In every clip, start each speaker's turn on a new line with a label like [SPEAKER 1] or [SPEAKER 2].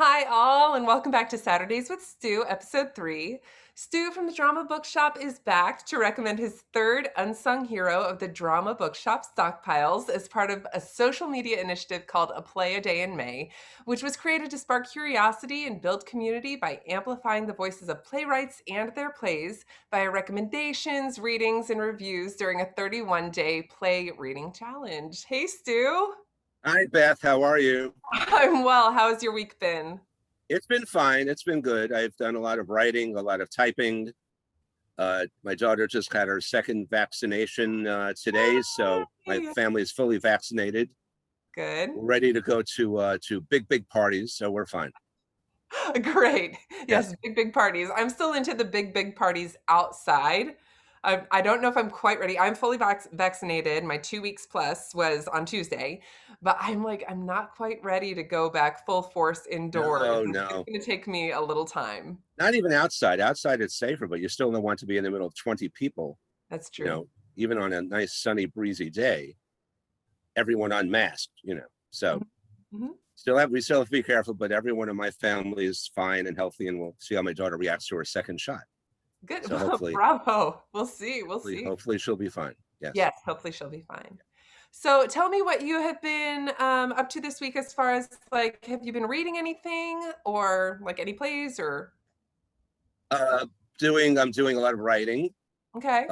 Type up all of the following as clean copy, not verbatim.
[SPEAKER 1] Hi, all, and welcome back to Saturdays with Stu, episode 3. Stu from the Drama Bookshop is back to recommend his third unsung hero of the Drama Bookshop stockpiles as part of a social media initiative called A Play a Day in May, which was created to spark curiosity and build community by amplifying the voices of playwrights and their plays via recommendations, readings, and reviews during a 31-day play reading challenge. Hey, Stu.
[SPEAKER 2] Hi, Beth. How are you?
[SPEAKER 1] I'm well. How's your week been?
[SPEAKER 2] It's been fine. It's been good. I've done a lot of writing, a lot of typing. My daughter just got her second vaccination today, so my
[SPEAKER 1] Yay!
[SPEAKER 2] family is fully vaccinated.
[SPEAKER 1] Good.
[SPEAKER 2] We're ready to go to big parties, so we're fine.
[SPEAKER 1] Great. Yes,
[SPEAKER 2] Yes.
[SPEAKER 1] big parties. I'm still into the big parties outside. I don't know if I'm quite ready. I'm fully vaccinated. My 2 weeks plus was on Tuesday, but I'm not quite ready to go back full force indoors.
[SPEAKER 2] No,
[SPEAKER 1] It's
[SPEAKER 2] no,
[SPEAKER 1] going to take me a little time.
[SPEAKER 2] not even outside. Outside it's safer, but you still don't want to be in the middle of 20 people.
[SPEAKER 1] That's
[SPEAKER 2] You
[SPEAKER 1] true.
[SPEAKER 2] know, even on a nice sunny breezy day, everyone unmasked. So
[SPEAKER 1] Mhm. Mhm.
[SPEAKER 2] we still have to be careful, but everyone in my family is fine and healthy, and we'll see how my daughter reacts to her second shot.
[SPEAKER 1] Good.
[SPEAKER 2] So hopefully,
[SPEAKER 1] Bravo. We'll see. We'll
[SPEAKER 2] hopefully,
[SPEAKER 1] see.
[SPEAKER 2] hopefully she'll be fine. Yes.
[SPEAKER 1] Yes, hopefully she'll be fine. So tell me what you have been up to this week as far as have you been reading anything or like any plays or
[SPEAKER 2] Uh, I'm doing a lot of writing.
[SPEAKER 1] okay.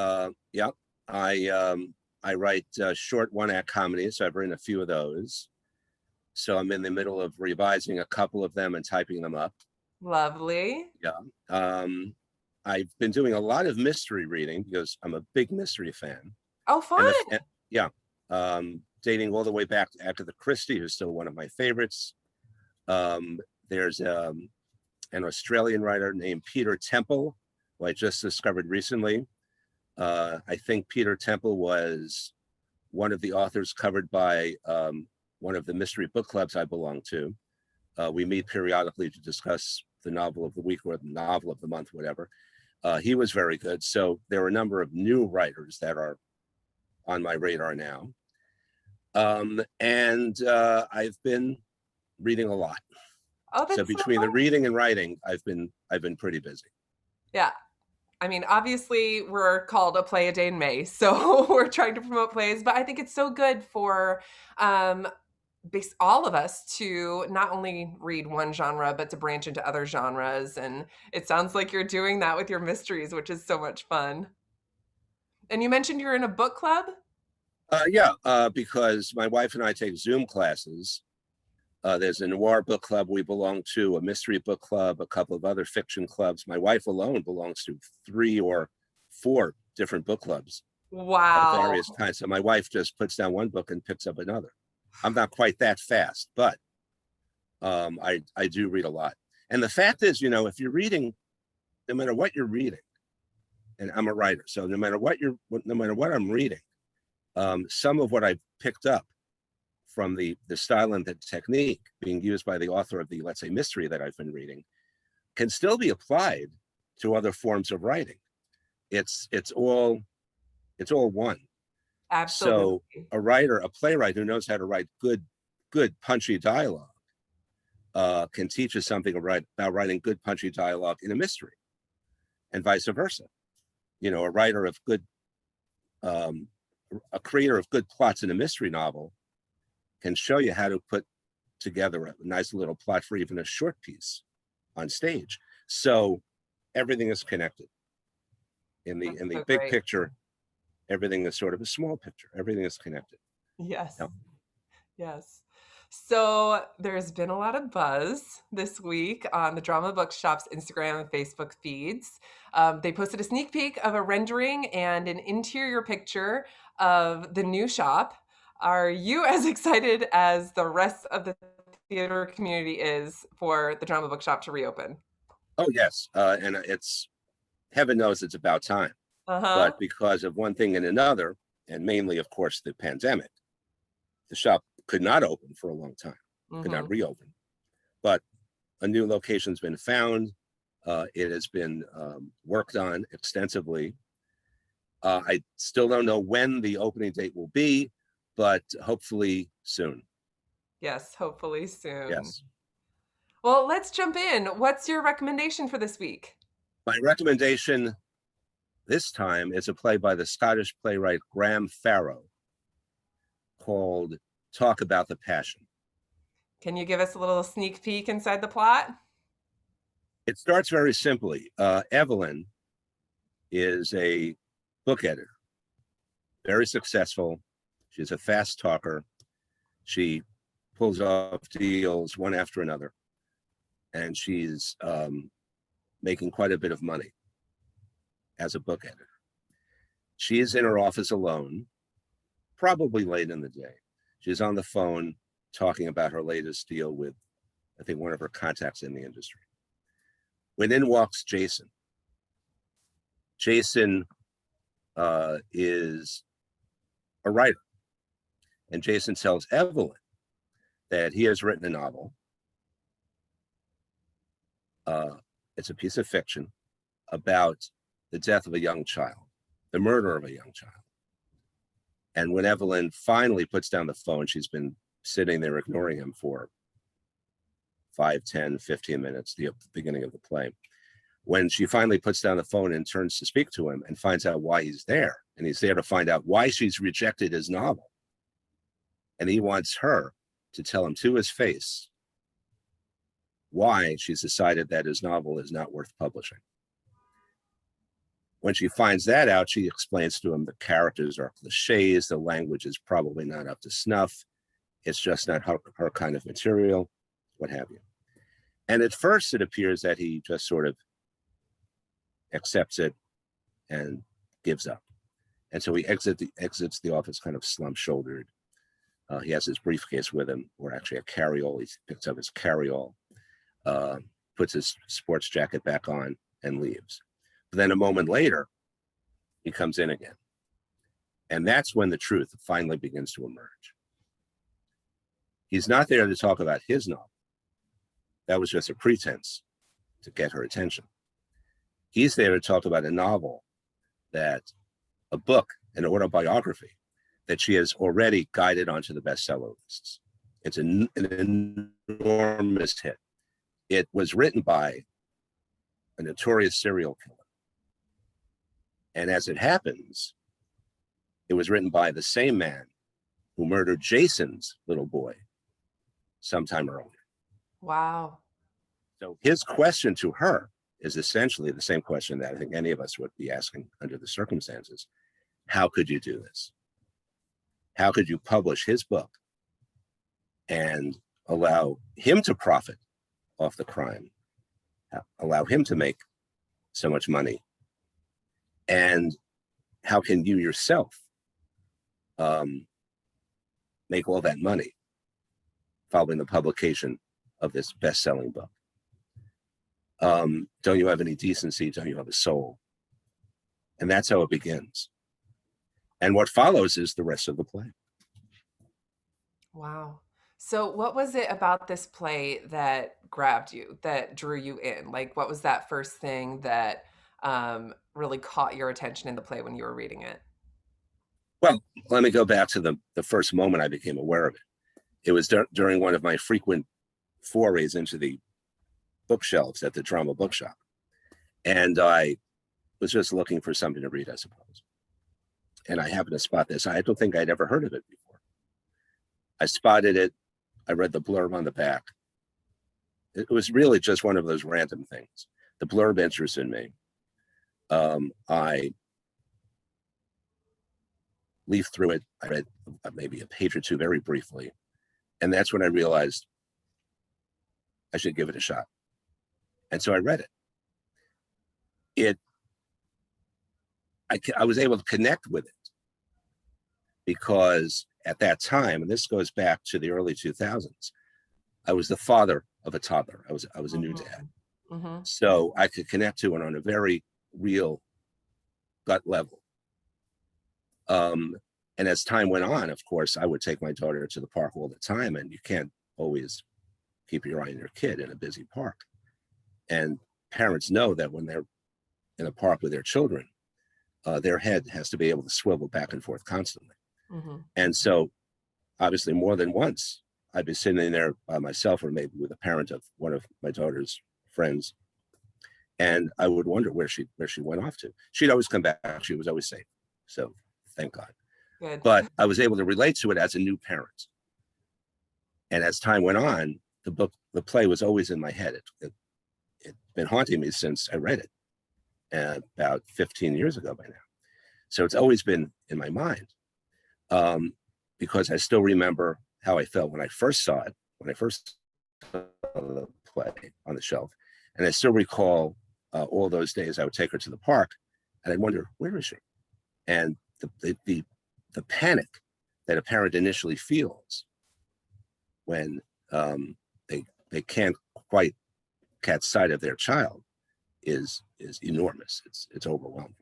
[SPEAKER 2] Yeah, I write short one act comedies, so I've written a few of those. So I'm in the middle of revising a couple of them and typing them up.
[SPEAKER 1] Lovely.
[SPEAKER 2] Yeah. Um, I've been doing a lot of mystery reading because I'm a big mystery fan.
[SPEAKER 1] Oh,
[SPEAKER 2] And
[SPEAKER 1] fun.
[SPEAKER 2] yeah, dating all the way back to Agatha Christie, who's still one of my favorites. There's an Australian writer named Peter Temple, who I just discovered recently. I think Peter Temple was one of the authors covered by one of the mystery book clubs I belong to. We meet periodically to discuss the novel of the week or the novel of the month, whatever. He was very good. So there are a number of new writers that are on my radar now. And I've been reading a lot.
[SPEAKER 1] Oh,
[SPEAKER 2] So
[SPEAKER 1] that's so
[SPEAKER 2] between the
[SPEAKER 1] fun.
[SPEAKER 2] reading and writing, I've been pretty busy.
[SPEAKER 1] Yeah. I mean, obviously, we're called A Play a Day in May, so we're trying to promote plays, but I think it's so good for all of us to not only read one genre, but to branch into other genres. And it sounds like you're doing that with your mysteries, which is so much fun. And you mentioned you're in a book club?
[SPEAKER 2] Yeah, because my wife and I take Zoom classes. There's a noir book club we belong to, a mystery book club, a couple of other fiction clubs. My wife alone belongs to 3 or 4 different book clubs of
[SPEAKER 1] Wow.
[SPEAKER 2] various kinds. So my wife just puts down one book and picks up another. I'm not quite that fast, but I do read a lot. And the fact is, if you're reading, no matter what you're reading, and I'm a writer, so no matter what I'm reading, some of what I've picked up from the style and the technique being used by the author of the, let's say, mystery that I've been reading can still be applied to other forms of writing. It's all one. So
[SPEAKER 1] Absolutely.
[SPEAKER 2] a playwright who knows how to write good punchy dialogue can teach us something about writing good punchy dialogue in a mystery, and vice versa. A writer of good um, a creator of good plots in a mystery novel can show you how to put together a nice little plot for even a short piece on stage. So everything is connected
[SPEAKER 1] That's
[SPEAKER 2] in the
[SPEAKER 1] so
[SPEAKER 2] big
[SPEAKER 1] great.
[SPEAKER 2] picture. Everything is sort of a small picture. Everything is connected.
[SPEAKER 1] Yes.
[SPEAKER 2] Yeah.
[SPEAKER 1] Yes. So there's been a lot of buzz this week on the Drama Bookshop's Instagram and Facebook feeds. They posted a sneak peek of a rendering and an interior picture of the new shop. Are you as excited as the rest of the theater community is for the Drama Bookshop to reopen?
[SPEAKER 2] Oh yes, and it's heaven knows it's about time.
[SPEAKER 1] Uh-huh.
[SPEAKER 2] But because of one thing and another, and mainly, of course, the pandemic, the shop could not open for a long time. Could not
[SPEAKER 1] Hmm.
[SPEAKER 2] reopen. But a new location's been found. It has been worked on extensively. I still don't know when the opening date will be, but hopefully soon.
[SPEAKER 1] Yes, hopefully soon.
[SPEAKER 2] Yes.
[SPEAKER 1] Well, let's jump in. What's your recommendation for this week?
[SPEAKER 2] My recommendation this time is a play by the Scottish playwright Graham Farrow called Talk About the Passion.
[SPEAKER 1] Can you give us a little sneak peek inside the plot?
[SPEAKER 2] It starts very simply. Evelyn is a book editor, very successful. She's a fast talker. She pulls off deals one after another, and she's making quite a bit of money as a book editor. She is in her office alone, probably late in the day. She's on the phone talking about her latest deal with, I think, one of her contacts in the industry. When in walks Jason. Jason is a writer, and Jason tells Evelyn that he has written a novel. It's a piece of fiction about the death of a young child, the murder of a young child. And when Evelyn finally puts down the phone, she's been sitting there ignoring him for 5, 10, 15 minutes, the beginning of the play. When she finally puts down the phone and turns to speak to him and finds out why he's there, and he's there to find out why she's rejected his novel. And he wants her to tell him to his face why she's decided that his novel is not worth publishing. When she finds that out, she explains to him the characters are cliches, the language is probably not up to snuff, it's just not her kind of material, what have you. And at first it appears that he just sort of accepts it and gives up. And so he exits the office kind of slump-shouldered. He has his briefcase with him, or actually a carry-all. He picks up his carry-all, puts his sports jacket back on, and leaves. But then a moment later, he comes in again. And that's when the truth finally begins to emerge. He's not there to talk about his novel. That was just a pretense to get her attention. He's there to talk about a novel, a book, an autobiography that she has already guided onto the bestseller lists. It's an enormous hit. It was written by a notorious serial killer. And as it happens, it was written by the same man who murdered Jason's little boy sometime earlier.
[SPEAKER 1] Wow.
[SPEAKER 2] So his question to her is essentially the same question that I think any of us would be asking under the circumstances. How could you do this? How could you publish his book and allow him to profit off the crime, allow him to make so much money? And how can you yourself make all that money following the publication of this best-selling book? Don't you have any decency? Don't you have a soul? And that's how it begins. And what follows is the rest of the play.
[SPEAKER 1] Wow. So what was it about this play that grabbed you, that drew you in? Like, what was that first thing that really caught your attention in the play when you were reading it?
[SPEAKER 2] Well, let me go back to the first moment I became aware of it. It was during one of my frequent forays into the bookshelves at the Drama Bookshop. And I was just looking for something to read, I suppose. And I happened to spot this. I don't think I'd ever heard of it before. I spotted it. I read the blurb on the back. It was really just one of those random things. The blurb interested me. I leafed through it. I read maybe a page or two very briefly. And that's when I realized I should give it a shot. And so I read it. I was able to connect with it because at that time, and this goes back to the early 2000s, I was the father of a toddler. I was a new dad.
[SPEAKER 1] Mm-hmm.
[SPEAKER 2] So I could connect to it on a very real gut level. And as time went on, of course, I would take my daughter to the park all the time, and you can't always keep your eye on your kid in a busy park. And parents know that when they're in a park with their children, their head has to be able to swivel back and forth constantly.
[SPEAKER 1] Mm-hmm.
[SPEAKER 2] And so obviously more than once, I'd be sitting there by myself, or maybe with a parent of one of my daughter's friends, and I would wonder where she went off to. She'd always come back. She was always safe. So thank God.
[SPEAKER 1] Good.
[SPEAKER 2] But I was able to relate to it as a new parent. And as time went on, the play was always in my head. It's been haunting me since I read it about 15 years ago by now. So it's always been in my mind, because I still remember how I felt when I first saw it, when I first saw the play on the shelf. And I still recall all those days I would take her to the park, and I'd wonder, where is she? And the panic that a parent initially feels when they can't quite catch sight of their child is enormous. It's overwhelming.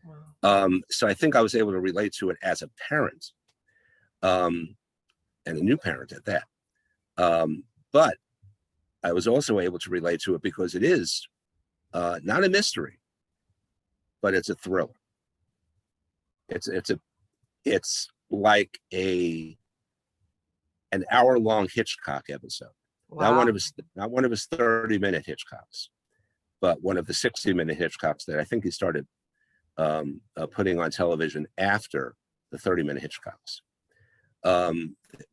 [SPEAKER 1] Wow.
[SPEAKER 2] So I think I was able to relate to it as a parent, and a new parent at that. But I was also able to relate to it because it is not a mystery, but it's a thriller. It's like an hour-long Hitchcock episode.
[SPEAKER 1] Wow.
[SPEAKER 2] Not one of his 30-minute Hitchcocks, but one of the 60-minute Hitchcocks that I think he started putting on television after the 30-minute Hitchcocks,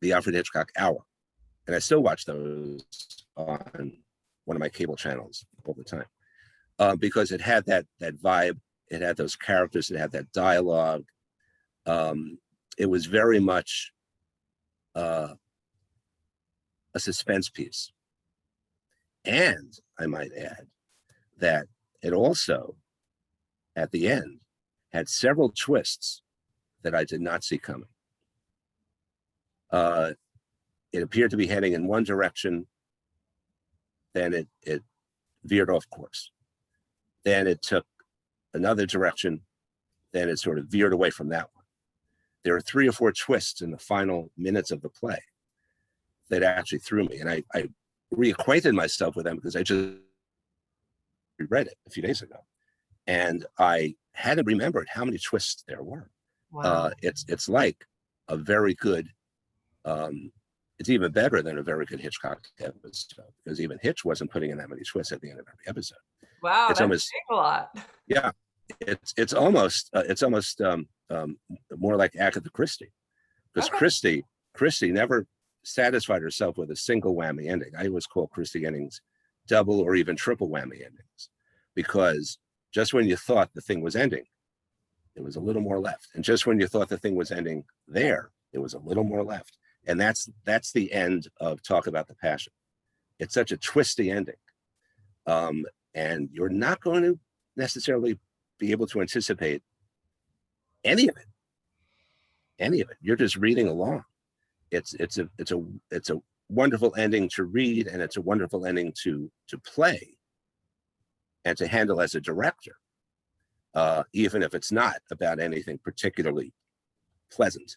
[SPEAKER 2] the Alfred Hitchcock Hour. And I still watch those on one of my cable channels all the time, because it had that vibe, it had those characters, it had that dialogue. It was very much a suspense piece. And I might add that it also, at the end, had several twists that I did not see coming. It appeared to be heading in one direction, then it veered off course. Then it took another direction, then it sort of veered away from that one. There are 3 or 4 twists in the final minutes of the play that actually threw me. And I reacquainted myself with them because I just reread it a few days ago. And I hadn't remembered how many twists there were.
[SPEAKER 1] Wow.
[SPEAKER 2] It's like a very good, it's even better than a very good Hitchcock episode, because even Hitch wasn't putting in that many twists at the end of every episode.
[SPEAKER 1] Wow,
[SPEAKER 2] It's
[SPEAKER 1] that's
[SPEAKER 2] almost,
[SPEAKER 1] a lot.
[SPEAKER 2] yeah, it's almost more like Agatha Christie, because
[SPEAKER 1] Okay.
[SPEAKER 2] Christie never satisfied herself with a single whammy ending. I always call Christie endings double or even triple whammy endings, because just when you thought the thing was ending, there was a little more left, and just when you thought the thing was ending there was a little more left. And that's the end of Talk About the Passion. It's such a twisty ending, and you're not going to necessarily be able to anticipate any of it. You're just reading along. It's a wonderful ending to read, and it's a wonderful ending to play and to handle as a director, even if it's not about anything particularly pleasant.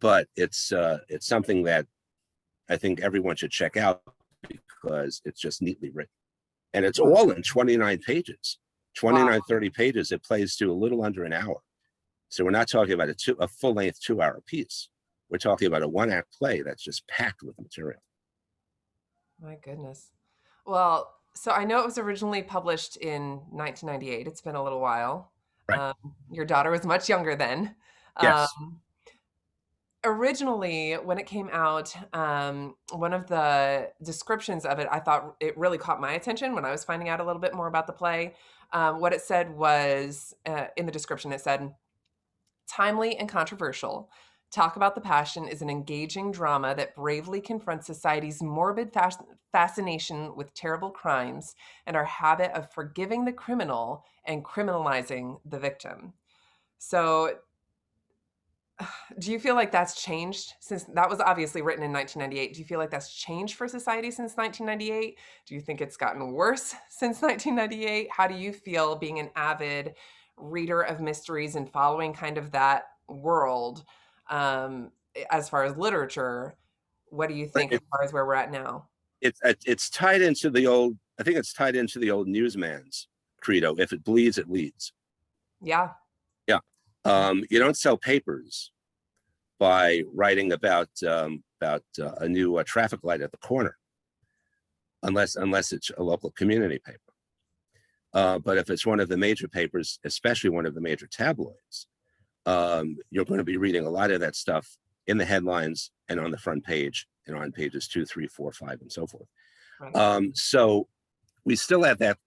[SPEAKER 2] But it's something that I think everyone should check out, because it's just neatly written, and it's all in 29 pages, 30 pages. It plays to a little under an hour. So we're not talking about a full-length 2-hour piece. We're talking about a 1-act play that's just packed with material.
[SPEAKER 1] My goodness. Well, so I know it was originally published in 1998. It's been a little while.
[SPEAKER 2] Right.
[SPEAKER 1] Your daughter was much younger then.
[SPEAKER 2] Yes.
[SPEAKER 1] Originally, when it came out, one of the descriptions of it, I thought it really caught my attention when I was finding out a little bit more about the play. What it said was, in the description, it said, timely and controversial. Talk About the Passion is an engaging drama that bravely confronts society's morbid fascination with terrible crimes and our habit of forgiving the criminal and criminalizing the victim. So, do you feel like that's changed since that was obviously written in 1998? Do you feel like that's changed for society since 1998? Do you think it's gotten worse since 1998? How do you feel being an avid reader of mysteries and following kind of that world, as far as literature? What do you think as far as where we're at now?
[SPEAKER 2] It's tied into the old. I think it's tied into the old newsman's credo: if it bleeds, it leads.
[SPEAKER 1] Yeah.
[SPEAKER 2] Yeah. You don't sell papers by writing about a new traffic light at the corner, unless it's a local community paper. But if it's one of the major papers, especially one of the major tabloids, you're going to be reading a lot of that stuff in the headlines and on the front page and on pages 2, 3, 4, 5, and so forth.
[SPEAKER 1] Right.
[SPEAKER 2] So we still have that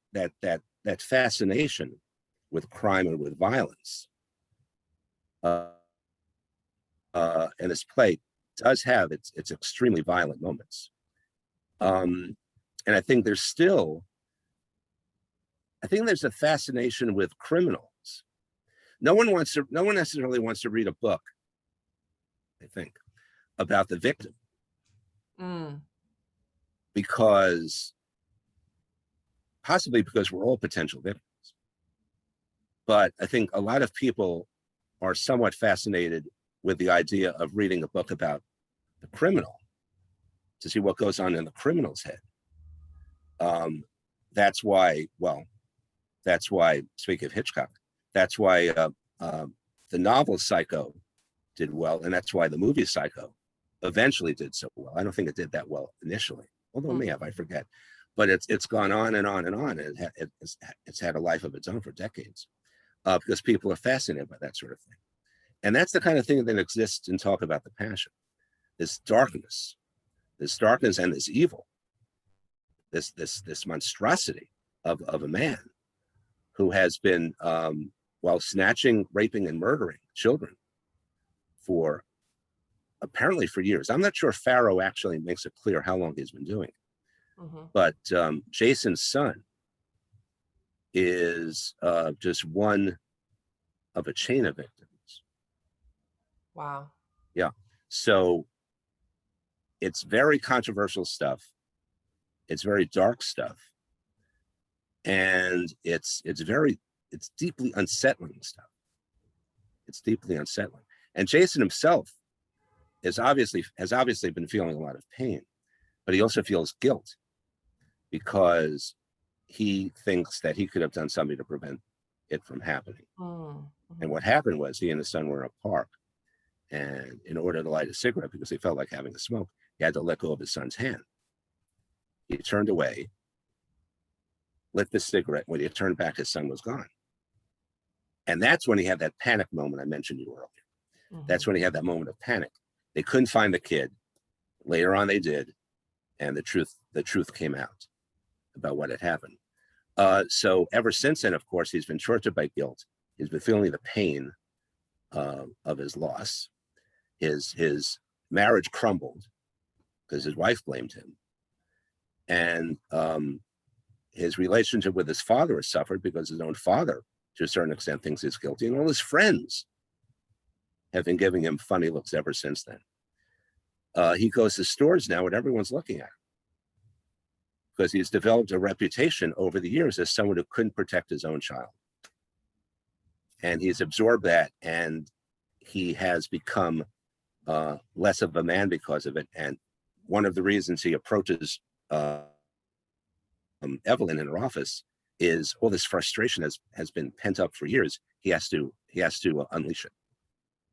[SPEAKER 2] fascination with crime and with violence. And this play does have its extremely violent moments. And I think there's a fascination with criminals. No one necessarily wants to read a book, I think, about the victim. Possibly because we're all potential victims. But I think a lot of people are somewhat fascinated with the idea of reading a book about the criminal, to see what goes on in the criminal's head. That's why, speaking of Hitchcock, that's why the novel Psycho did well, and that's why the movie Psycho eventually did so well. I don't think it did that well initially, although it may have, I forget. But it's gone on and on and on, and it's had a life of its own for decades, because people are fascinated by that sort of thing. And that's the kind of thing that exists in Talk About the Passion. This darkness and this evil, this monstrosity of a man who has been, while snatching, raping, and murdering children apparently for years. I'm not sure Farrow actually makes it clear how long he's been doing it. But Jason's son is just one of a chain of victims.
[SPEAKER 1] Wow.
[SPEAKER 2] Yeah. So it's very controversial stuff. It's very dark stuff. And it's deeply unsettling stuff. It's deeply unsettling. And Jason himself has obviously been feeling a lot of pain, but he also feels guilt because he thinks that he could have done something to prevent it from happening. And what happened was he and his son were in a park, and in order to light a cigarette, because he felt like having a smoke, he had to let go of his son's hand. He turned away, lit the cigarette. When he turned back, his son was gone. And that's when he had that panic moment I mentioned you earlier. That's when he had that moment of panic. They couldn't find the kid. Later on, they did, and the truth came out about what had happened. So ever since then, of course, he's been tortured by guilt. He's been feeling the pain of his loss. His marriage crumbled because his wife blamed him, and his relationship with his father has suffered because his own father, to a certain extent, thinks he's guilty, and all his friends have been giving him funny looks ever since then. He goes to stores now and everyone's looking at him because he's developed a reputation over the years as someone who couldn't protect his own child. And he's absorbed that, and he has become less of a man because of it. And one of the reasons he approaches Evelyn in her office is all this frustration has been pent up for years. He has to unleash it.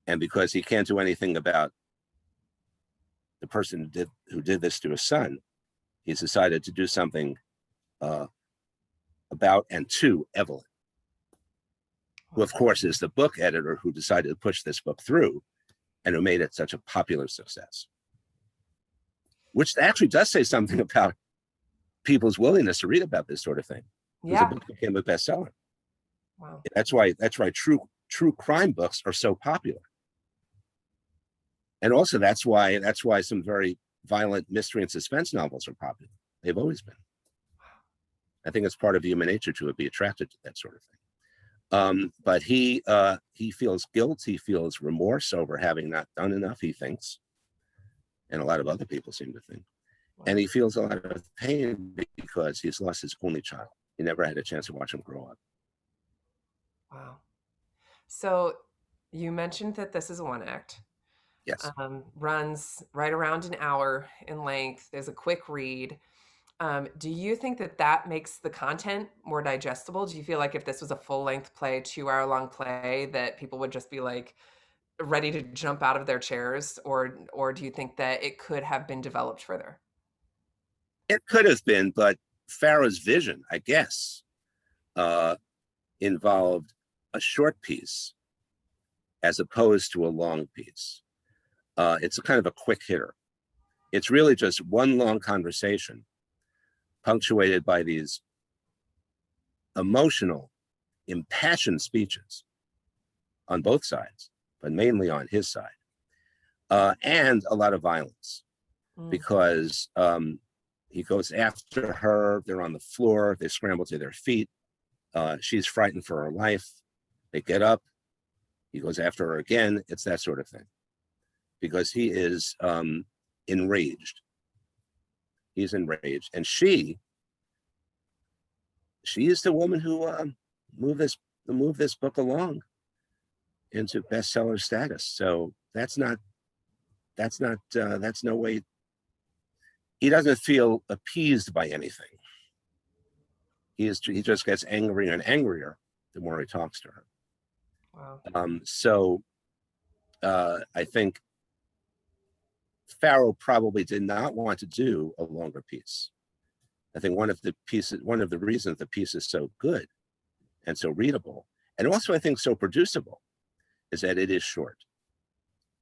[SPEAKER 2] And because he can't do anything about the person who did this to his son, he's decided to do something about and to Evelyn, who of course is the book editor who decided to push this book through and who made it such a popular success. Which actually does say something about people's willingness to read about this sort of thing. Because the book became a bestseller.
[SPEAKER 1] Wow.
[SPEAKER 2] That's why true crime books are so popular. And also that's why some very violent mystery and suspense novels are popular. They've always been. I think it's part of human nature to be attracted to that sort of thing. But he feels guilt, he feels remorse over having not done enough, he thinks. And a lot of other people seem to think. Wow. And he feels a lot of pain because he's lost his only child. He never had a chance to watch him grow up.
[SPEAKER 1] Wow. So you mentioned that this is a one act.
[SPEAKER 2] Yes.
[SPEAKER 1] Runs right around an hour in length. There's a quick read. Do you think that makes the content more digestible? Do you feel like if this was a full length play, 2-hour long play, that people would just be like, ready to jump out of their chairs, or do you think that it could have been developed further?
[SPEAKER 2] It could have been, but Farrow's vision, I guess, uh, involved a short piece as opposed to a long piece. It's a kind of a quick hitter. It's really just one long conversation punctuated by these emotional, impassioned speeches on both sides, but mainly on his side, and a lot of violence
[SPEAKER 1] Mm.
[SPEAKER 2] because he goes after her. They're on the floor. They scramble to their feet. She's frightened for her life. They get up. He goes after her again. It's that sort of thing because he is enraged. He's enraged, and she is the woman who moved this book along into bestseller status. So that's no way. He doesn't feel appeased by anything. He just gets angrier and angrier the more he talks to her.
[SPEAKER 1] Wow.
[SPEAKER 2] So I think Farrow probably did not want to do a longer piece. I think one of the reasons the piece is so good and so readable, and also I think so producible, is that it is short.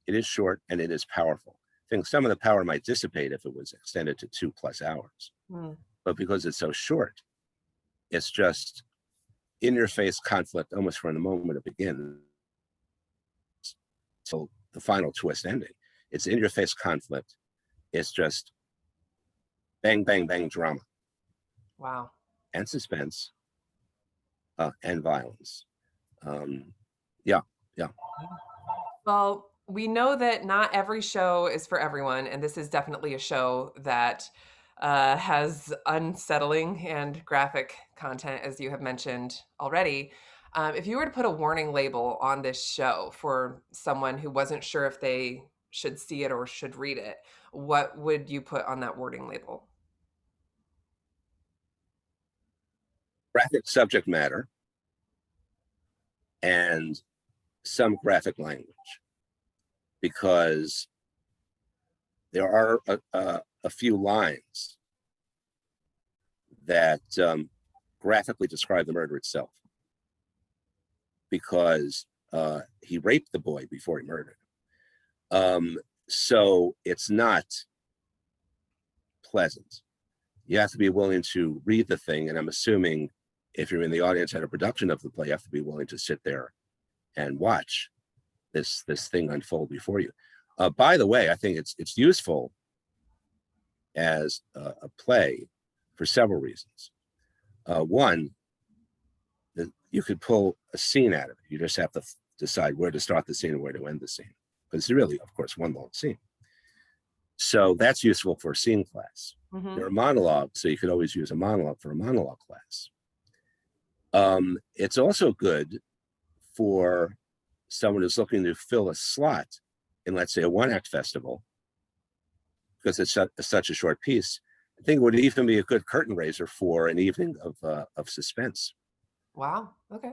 [SPEAKER 2] It is short and it is powerful. I think some of the power might dissipate if it was extended to 2+ hours.
[SPEAKER 1] Mm.
[SPEAKER 2] But because it's so short, it's just in-your-face conflict almost from the moment it begins till the final twist ending. It's in-your-face conflict. It's just bang, bang, bang drama.
[SPEAKER 1] Wow.
[SPEAKER 2] And suspense and violence. Yeah.
[SPEAKER 1] Well, we know that not every show is for everyone, and this is definitely a show that has unsettling and graphic content, as you have mentioned already. If you were to put a warning label on this show for someone who wasn't sure if they should see it or should read it, what would you put on that warning label?
[SPEAKER 2] Graphic subject matter and some graphic language, because there are a few lines that graphically describe the murder itself, because he raped the boy before he murdered. So it's not pleasant. You have to be willing to read the thing, and I'm assuming if you're in the audience at a production of the play, you have to be willing to sit there and watch this thing unfold before you. By the way, I think it's useful as a play for several reasons. One, that you could pull a scene out of it. You just have to decide where to start the scene and where to end the scene, because it's really, of course, one long scene. So that's useful for a scene class.
[SPEAKER 1] Mm-hmm.
[SPEAKER 2] There are monologues, so you could always use a monologue for a monologue class. It's also good for someone who's looking to fill a slot in, let's say, a one-act festival, because it's such a short piece. I think it would even be a good curtain raiser for an evening of suspense.
[SPEAKER 1] Wow. Okay.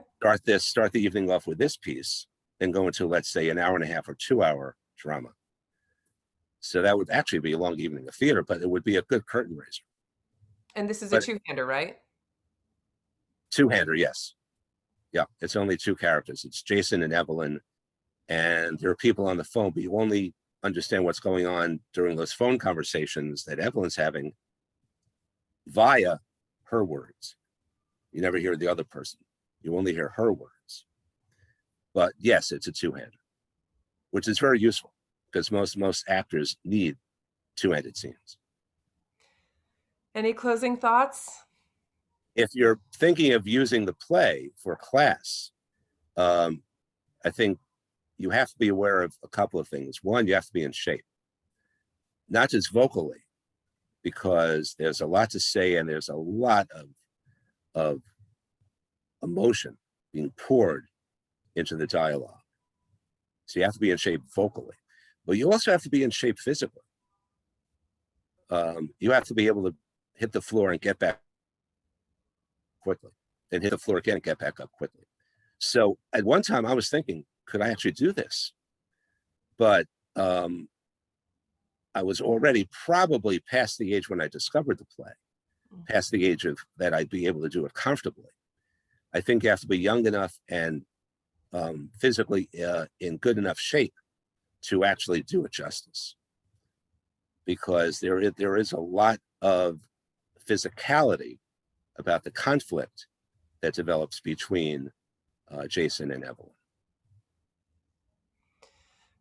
[SPEAKER 2] Start the evening off with this piece, then go into, let's say, an hour and a half or 2-hour drama. So that would actually be a long evening of theater, but it would be a good curtain raiser.
[SPEAKER 1] And this is a two-hander, right?
[SPEAKER 2] Two-hander, yes. Yeah, it's only two characters. It's Jason and Evelyn, and there are people on the phone, but you only understand what's going on during those phone conversations that Evelyn's having via her words. You never hear the other person. You only hear her words. But yes, it's a two-hander, which is very useful because most actors need two-handed scenes.
[SPEAKER 1] Any closing thoughts?
[SPEAKER 2] If you're thinking of using the play for class, I think you have to be aware of a couple of things. One, you have to be in shape, not just vocally, because there's a lot to say and there's a lot of emotion being poured into the dialogue. So you have to be in shape vocally, but you also have to be in shape physically. You have to be able to hit the floor and get back quickly, and hit the floor again and get back up quickly. So at one time I was thinking, could I actually do this? but I was already probably past the age when I discovered the play, past the age of that I'd be able to do it comfortably. I think you have to be young enough and physically in good enough shape to actually do it justice, because there is a lot of physicality about the conflict that develops between Jason and Evelyn.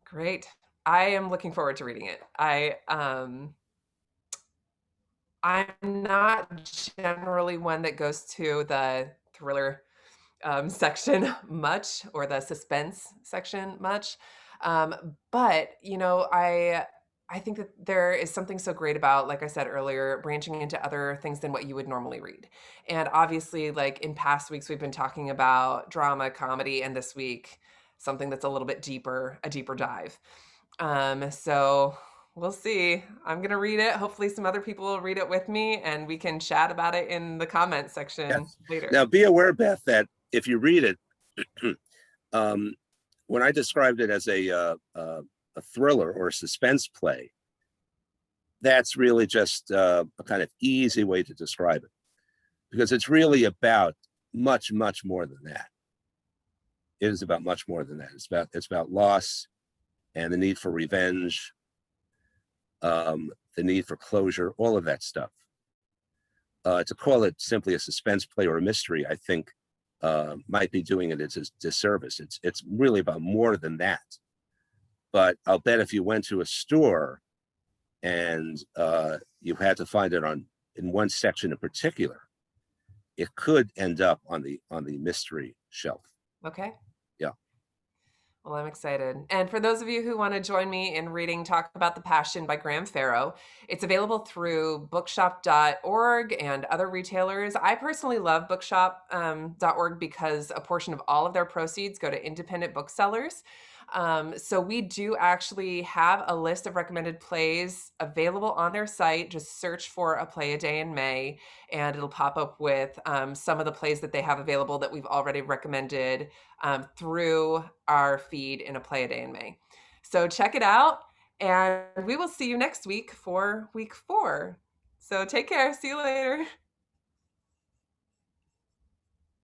[SPEAKER 1] Great. I am looking forward to reading it. I'm not generally one that goes to the thriller section much, or the suspense section much. But I think that there is something so great about, like I said earlier, branching into other things than what you would normally read. And obviously, like in past weeks, we've been talking about drama, comedy, and this week, something that's a little bit deeper, a deeper dive. So we'll see. I'm gonna read it. Hopefully some other people will read it with me and we can chat about it in the comment section
[SPEAKER 2] Yes.
[SPEAKER 1] later.
[SPEAKER 2] Now, be aware, Beth, that if you read it, um, when I described it as a thriller or a suspense play, that's really just a kind of easy way to describe it, because it's really about much, much more than that. It is about much more than that. It's about loss and the need for revenge, the need for closure, all of that stuff. To call it simply a suspense play or a mystery, I think might be doing it as a disservice. It's really about more than that. But I'll bet if you went to a store and you had to find it in one section in particular, it could end up on the mystery shelf.
[SPEAKER 1] Okay.
[SPEAKER 2] Yeah.
[SPEAKER 1] Well, I'm excited. And for those of you who want to join me in reading Talk About the Passion by Graham Farrow, it's available through bookshop.org and other retailers. I personally love bookshop.org because a portion of all of their proceeds go to independent booksellers. So we do actually have a list of recommended plays available on their site. Just search for A Play a Day in May, and it'll pop up with some of the plays that they have available that we've already recommended through our feed in A Play a Day in May. So check it out, and we will see you next week for week 4. So take care. See you later.